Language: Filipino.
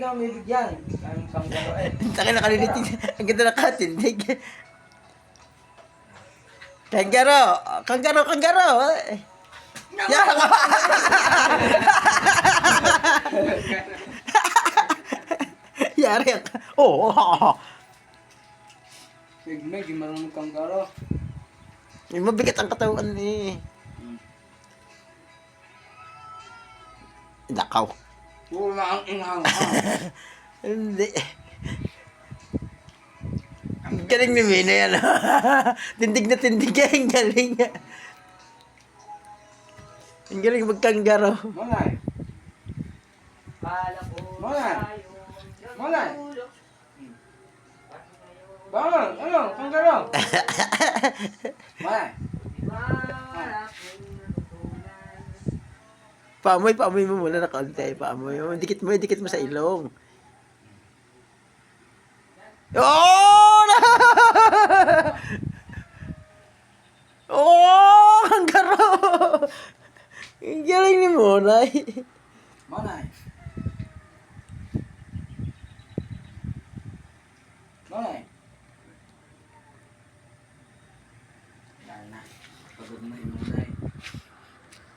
lang may bigyan. Ang kanggaro eh. Taka nakalilitig. Ang ganda nakatindig. Kanggaro! Kanggaro! Kanggaro! Yan! Yari ang... Oo! Pigme, di marunong kanggaro. Mabigat ang katawan eh. Nakaw. Wala ang inghang. Hindi. Ang galing ni Mina yan. Tindig na tindig yan. Ang galing. Ang galing magkanggaro. Malay. Malay. Malay. Bangon, ano, kanggaro. Malay. Paamoy mo muna na kaunti. Paamoy mo. Dikit mo sa ilong. Oh! Oh! Kanggaro! Ang galing ni Monay. Malay. Malay.